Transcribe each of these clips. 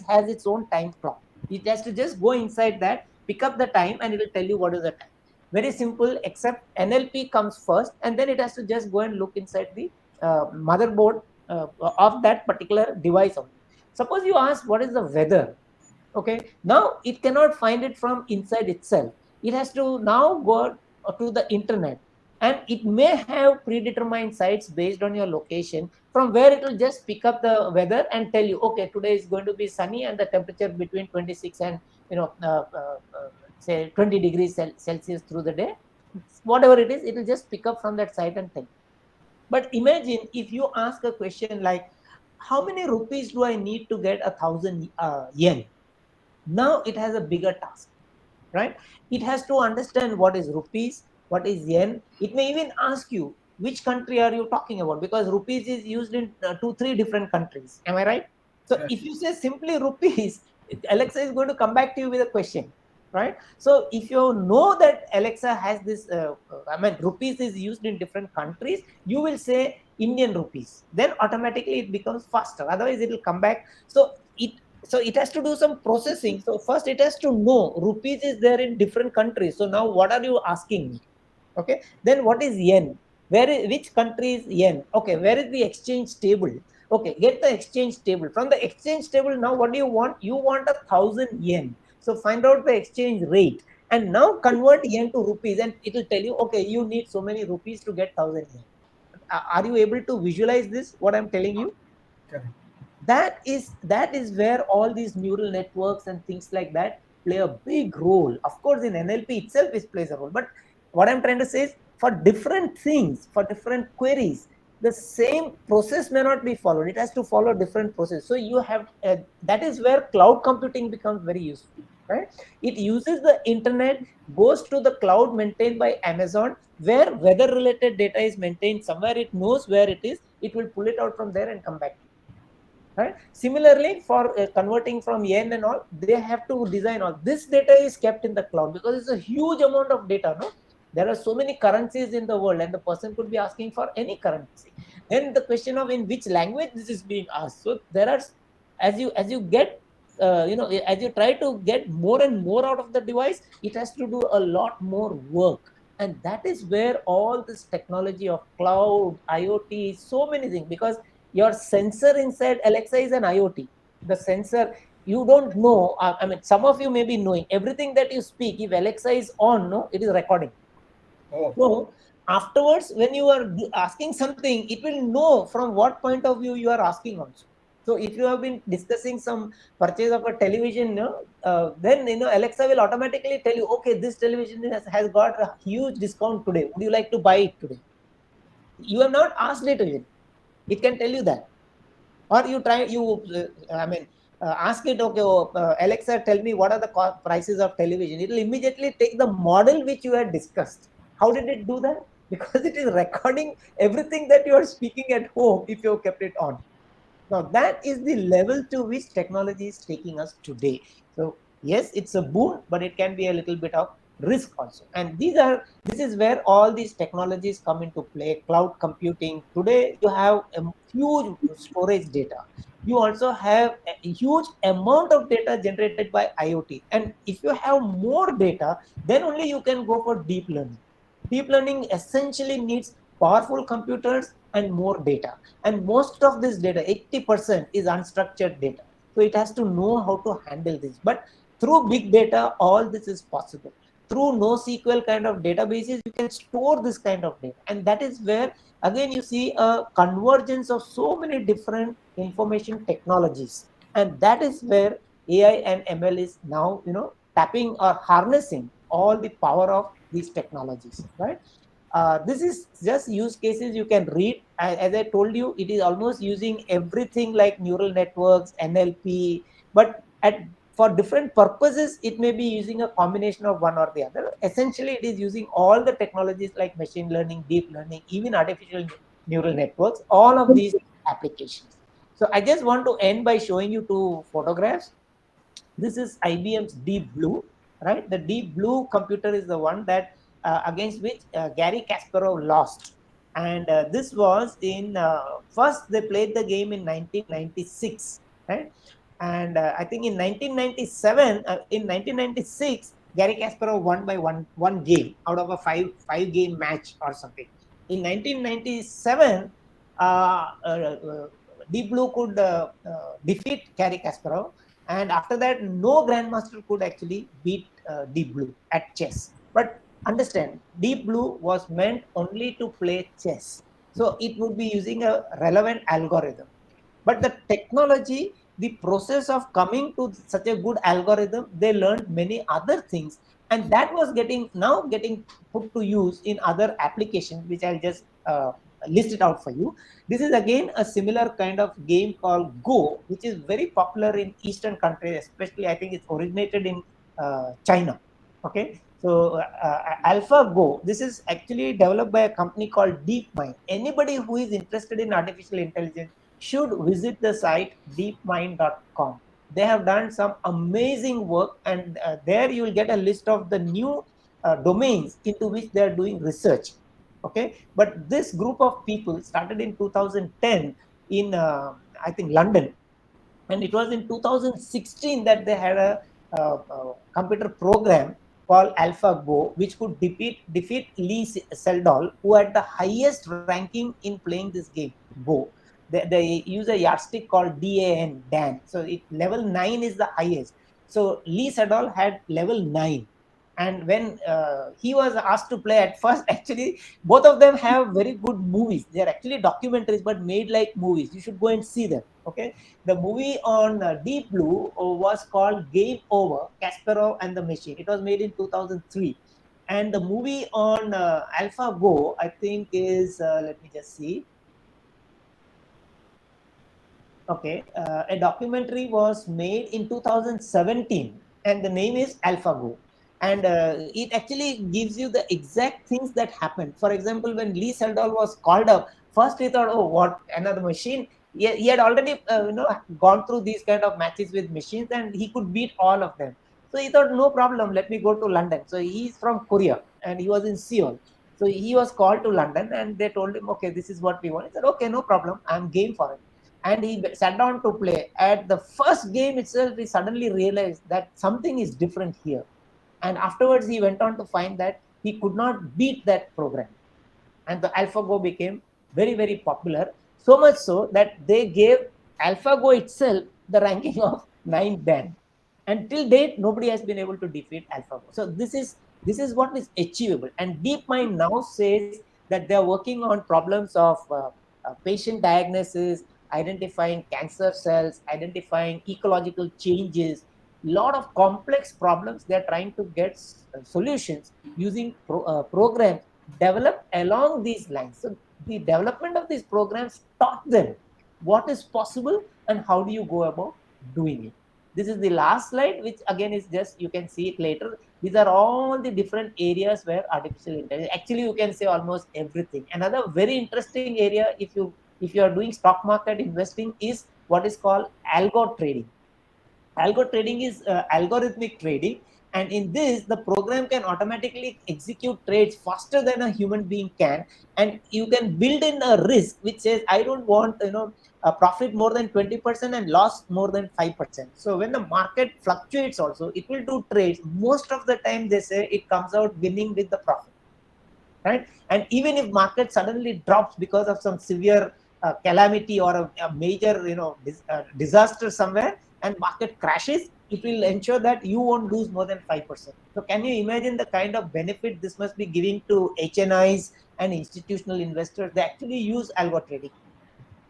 has its own time clock. It has to just go inside that, pick up the time, and it will tell you what is the time. Very simple, except NLP comes first, and then it has to just go and look inside the motherboard of that particular device only. Suppose you ask what is the weather. Okay, now it cannot find it from inside itself. It has to now go to the internet, and it may have predetermined sites based on your location, from where it will just pick up the weather and tell you, okay, today is going to be sunny and the temperature between 26 and say 20 degrees Celsius through the day. Whatever it is, it will just pick up from that site and tell you. But imagine if you ask a question like, how many rupees do I need to get 1,000 yen? Now it has a bigger task, right? It has to understand what is rupees, what is yen. It may even ask you which country are you talking about, because rupees is used in 2 3 different countries. Am I right? So Correct. if you say simply rupees, Alexa is going to come back to you with a question, right? So if you know that Alexa has this I mean rupees is used in different countries, you will say Indian rupees, then automatically it becomes faster. Otherwise it will come back. So it so it has to do some processing. So first it has to know rupees is there in different countries. So now what are you asking me? Okay, then what is yen? Which country is yen? Okay, where is the exchange table? Okay, get the exchange table. From the exchange table, now what do you want? You want 1,000 yen. So find out the exchange rate, and now convert yen to rupees, and it will tell you, okay, you need so many rupees to get 1,000 yen. Are you able to visualize this, what I'm telling you? Correct. That is where all these neural networks and things like that play a big role. Of course in NLP itself it plays a role, but what I'm trying to say is, for different things, for different queries, the same process may not be followed. It has to follow different process. So you have that is where cloud computing becomes very useful, right? It uses the internet, goes to the cloud maintained by Amazon, where weather related data is maintained somewhere. It knows where it is. It will pull it out from there and come back to you, right? Similarly, for converting from yen and all, they have to design all this. Data is kept in the cloud because it's a huge amount of data, no? There are so many currencies in the world, and the person could be asking for any currency. Then the question of in which language this is being asked. So there are, as you get as you try to get more and more out of the device, it has to do a lot more work. And that is where all this technology of cloud, IoT, so many things, because your sensor inside Alexa is an IoT. The sensor, you don't know. I mean, some of you may be knowing everything that you speak. If Alexa is on, no, it is recording. Oh, So afterwards, when you are asking something, it will know from what point of view you are asking also. So if you have been discussing some purchase of a television, no, then Alexa will automatically tell you, okay, this television has got a huge discount today. Would you like to buy it today? You have not asked it even. It can tell you that. Or you try you I mean ask it, okay, Alexa, tell me what are the prices of television. It will immediately take the model which you had discussed. How did it do that? Because it is recording everything that you are speaking at home if you have kept it on. Now that is the level to which technology is taking us today. So yes, it's a boon, but it can be a little bit of risk also. And this is where all these technologies come into play. Cloud computing. Today you have a huge storage data. You also have a huge amount of data generated by IoT. And if you have more data, then only you can go for deep learning. Deep learning essentially needs powerful computers and more data, and most of this data, 80%, is unstructured data. So it has to know how to handle this. But through big data, all this is possible. Through NoSQL kind of databases, you can store this kind of data. And that is where again you see a convergence of so many different information technologies. And that is where AI and ML is now tapping or harnessing all the power of these technologies, right? This is just use cases you can read. As I told you, it is almost using everything like neural networks, NLP, but at for different purposes, it may be using a combination of one or the other. Essentially, it is using all the technologies like machine learning, deep learning, even artificial neural networks, all of these applications. So I just want to end by showing you two photographs. This is IBM's Deep Blue, right? The Deep Blue computer is the one that against which Gary Kasparov lost. And this was in first they played the game in 1996, right? And I think in 1997, in 1996, Gary Kasparov won by one game out of a five game match or something. In 1997, Deep Blue could defeat Gary Kasparov, and after that, no grandmaster could actually beat Deep Blue at chess. But understand, Deep Blue was meant only to play chess, so it would be using a relevant algorithm. But the technology, the process of coming to such a good algorithm, they learned many other things, and that was getting put to use in other applications, which I'll just list it out for you. This is again a similar kind of game called Go, which is very popular in Eastern countries, especially I think it's originated in China. Okay, so AlphaGo, this is actually developed by a company called DeepMind. Anybody who is interested in artificial intelligence should visit the site deepmind.com. They have done some amazing work, and there you will get a list of the new domains into which they are doing research. Okay, but this group of people started in 2010 in I think London, and it was in 2016 that they had a computer program called AlphaGo, which could defeat Lee Sedol, who had the highest ranking in playing this game, Go. They use a yardstick called Dan. So level 9 is the highest. So Lee Sedol had level 9. And when he was asked to play at first, actually, both of them have very good movies. They're actually documentaries, but made like movies. You should go and see them. Okay, the movie on Deep Blue was called Game Over, Kasparov and the Machine. It was made in 2003. And the movie on AlphaGo, I think is, let me just see. Okay, a documentary was made in 2017, and the name is AlphaGo. And it actually gives you the exact things that happened. For example, when Lee Sedol was called up, first he thought, oh, what, another machine? He had already gone through these kind of matches with machines, and he could beat all of them. So he thought, no problem, let me go to London. So he's from Korea, and he was in Seoul. So he was called to London, and they told him, okay, this is what we want. He said, okay, no problem, I'm game for it. And he sat down to play. At the first game itself, he suddenly realized that something is different here. And afterwards, he went on to find that he could not beat that program. And the AlphaGo became very, very popular. So much so that they gave AlphaGo itself the ranking of 9 Dan. And till date, nobody has been able to defeat AlphaGo. So this is what is achievable. And DeepMind now says that they are working on problems of patient diagnosis, identifying cancer cells, identifying ecological changes, lot of complex problems. They're trying to get solutions using programs developed along these lines. So the development of these programs taught them what is possible and how do you go about doing it. This is the last slide, which again is just, you can see it later. These are all the different areas where artificial intelligence, actually you can say almost everything. Another very interesting area, if you are doing stock market investing, is what is called algo trading. Algo trading is algorithmic trading, and in this, the program can automatically execute trades faster than a human being can, and you can build in a risk which says, I don't want a profit more than 20% and loss more than 5%. So when the market fluctuates, also it will do trades. Most of the time, they say it comes out winning with the profit, right? And even if market suddenly drops because of some severe calamity or a major disaster somewhere, and market crashes, it will ensure that you won't lose more than 5%. So can you imagine the kind of benefit this must be giving to HNIs and institutional investors? They actually use algo trading.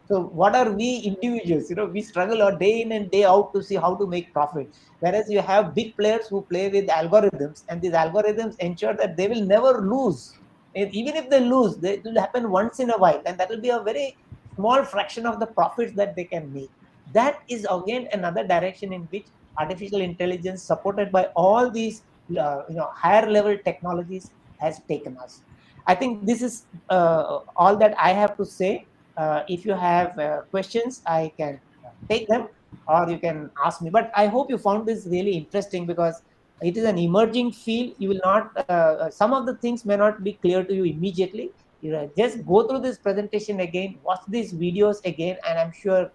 So what are we individuals? We struggle our day in and day out to see how to make profit. Whereas you have big players who play with algorithms, and these algorithms ensure that they will never lose. And even if they lose, it will happen once in a while, and that will be a very small fraction of the profits that they can make. That is again another direction in which artificial intelligence, supported by all these higher level technologies, has taken us. I think this is all that I have to say. If you have questions, I can take them, or you can ask me. But I hope you found this really interesting, because it is an emerging field. You will not, some of the things may not be clear to you immediately. Just go through this presentation again, watch these videos again, and I'm sure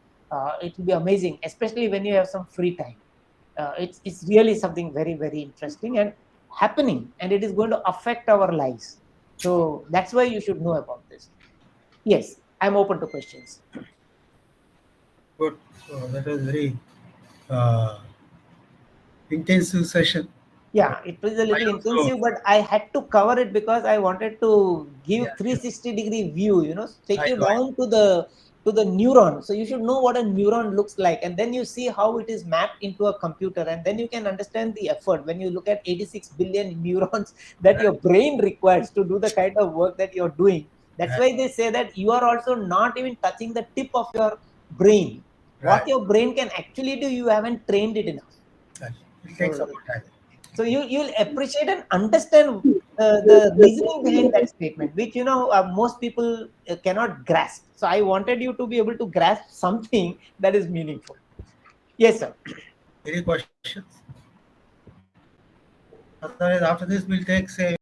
it will be amazing, especially when you have some free time. It's really something very, very interesting and happening, and it is going to affect our lives. So that's why you should know about this. Yes, I'm open to questions. Good. So that was very uh, intensive session. Yeah, it was a I little also, intensive, but I had to cover it because I wanted to give yeah, yeah, 360-degree view, take I you know. down to the neuron. So you should know what a neuron looks like, and then you see how it is mapped into a computer, and then you can understand the effort when you look at 86 billion neurons that your brain requires to do the kind of work that you're doing. That's Right, why they say that you are also not even touching the tip of your brain. What right, your brain can actually do, you haven't trained it enough. right. It takes some So more time. so you'll appreciate and understand the reasoning behind that statement, which most people cannot grasp. So I wanted you to be able to grasp something that is meaningful. Yes, sir. Any questions? Otherwise, after this, we'll take, say,